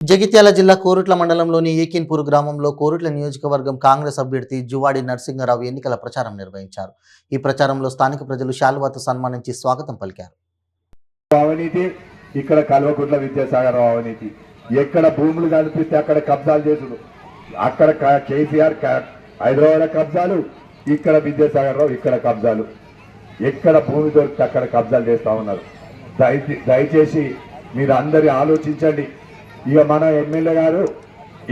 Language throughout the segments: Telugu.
జగిత్యాల జిల్లా కోరుట్ల మండలంలోని ఏకిన్పూర్ గ్రామంలో కోరుట్ల నియోజకవర్గం కాంగ్రెస్ అభ్యర్థి జువాడి నరసింగరావు ఎన్నికల ప్రచారం నిర్వహించారు. ఈ ప్రచారంలో స్థానిక ప్రజలు శాలువాతో సన్మానించి స్వాగతం పలికారు. అవినీతి ఇక్కడ కల్వకుంట్ల విద్యాసాగర్ అవినీతి, ఎక్కడ భూములు కనిపిస్తే అక్కడ కబ్జాలు చేసుడు, అక్కడ కేసీఆర్ హైదరాబాద్ కబ్జాలు, ఇక్కడ విద్యాసాగర్ రావు ఇక్కడ కబ్జాలు, ఎక్కడ భూమి దొరికితే అక్కడ కబ్జాలు చేస్తా ఉన్నారు. దయచేసి మీరు అందరి ఆలోచించండి. ఇక మన ఎమ్మెల్యే గారు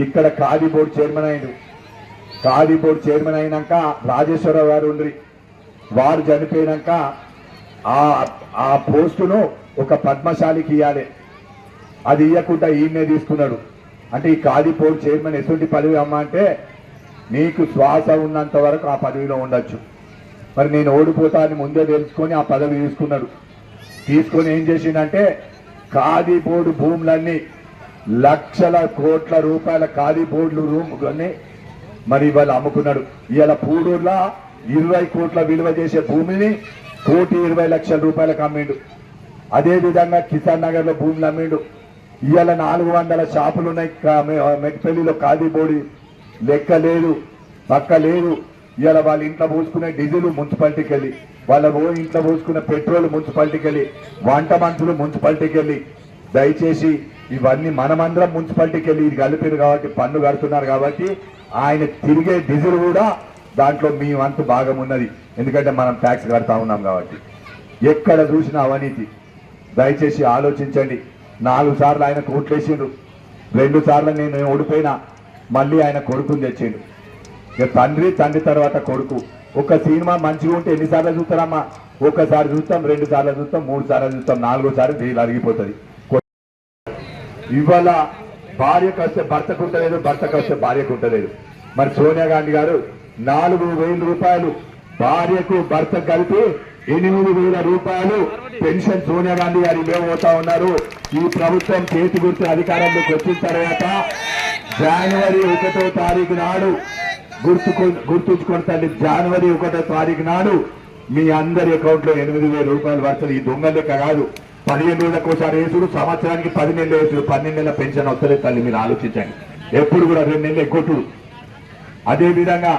ఇక్కడ ఖాదీ బోర్డు చైర్మన్ అయ్యాడు. ఖాదీ బోర్డు చైర్మన్ అయినాక రాజేశ్వరరావు గారు ఉండ్రి, వారు చనిపోయినాక ఆ పోస్టును ఒక పద్మశాలికి ఇవ్వాలి. అది ఇవ్వకుండా ఈయనే తీసుకున్నాడు. అంటే ఈ ఖాదీ బోర్డు చైర్మన్ ఎటువంటి పదవి అమ్మ అంటే నీకు శ్వాస ఉన్నంత వరకు ఆ పదవిలో ఉండొచ్చు. మరి నేను ఓడిపోతా అని ముందే తెలుసుకొని ఆ పదవి తీసుకున్నాడు. తీసుకొని ఏం చేసిండంటే ఖాదీ బోర్డు భూములన్నీ లక్షల కోట్ల రూపాయల ఖాదీ బోర్డులు రూములన్నీ మరి ఇవాళ అమ్ముకున్నాడు. ఇవాళ పూడూరులో 20 కోట్ల విలువ చేసే భూమిని 1,20,00,000 రూపాయలకు అమ్మిండు. అదేవిధంగా కిసాన్ నగర్లో భూములు అమ్మిండు. ఇవాళ 400 షాపులు ఉన్నాయి మెట్పల్లిలో. ఖాదీ బోర్డు లెక్క లేదు, పక్క లేదు. ఇవాళ వాళ్ళ ఇంట్లో పోసుకునే డీజిల్ మున్సిపాలిటీకి వెళ్ళి, వాళ్ళ ఇంట్లో పోసుకునే పెట్రోల్ మున్సిపాలిటీకి వెళ్ళి, వంట మనుషులు మున్సిపాలిటీకి వెళ్ళి. దయచేసి ఇవన్నీ మనమందరం మున్సిపాలిటీకి వెళ్ళి ఇది కలిపారు కాబట్టి పన్ను కడుతున్నారు కాబట్టి ఆయన తిరిగే డీజిల్ కూడా దాంట్లో మీ వంతు భాగం ఉన్నది. ఎందుకంటే మనం ట్యాక్స్ కడతా ఉన్నాం కాబట్టి. ఎక్కడ చూసినా అవినీతి. దయచేసి ఆలోచించండి. 4 సార్లు ఆయన కోట్లేసిండు, 2 సార్లు నేను ఓడిపోయినా, మళ్ళీ ఆయన కొడుకుని తెచ్చిండు. ఇక తండ్రి తర్వాత కొడుకు. ఒక సినిమా మంచిగా ఉంటే ఎన్నిసార్లు చూస్తారమ్మా? ఒకసారి చూస్తాం, 2 సార్లు చూస్తాం, 3 సార్లు చూస్తాం, 4వసారి జైలు అరిగిపోతుంది. ఇవాళ భార్యకు వస్తే భర్తకు ఉంటలేదు, భర్తకు వస్తే భార్యకు ఉంటలేదు. మరి సోనియా గాంధీ గారు 4,000 రూపాయలు భార్యకు భర్తకు కలిపి 8,000 రూపాయలు పెన్షన్ సోనియా గాంధీ గారు ఇవ్వబోతా ఉన్నారు. ఈ ప్రభుత్వం చేతి గుర్తు అధికారంలోకి వచ్చిన తర్వాత జనవరి 1వ తారీఖు నాడు గుర్తుంచుకోండి తల్లి, జనవరి 1వ తారీఖు నాడు మీ అందరి అకౌంట్ లో 8,000 రూపాయలు వస్తుంది. ఈ దొంగ లెక్క కాదు. 15 రోజులకు ఒకసారి వేసుడు, సంవత్సరానికి 10 నెలలు వేసుడు, 12 నెలల పెన్షన్ వస్తుంది తల్లి. మీరు ఆలోచించండి. ఎప్పుడు కూడా 2 నెలలు ఎగ్గొట్టుడు. అదేవిధంగా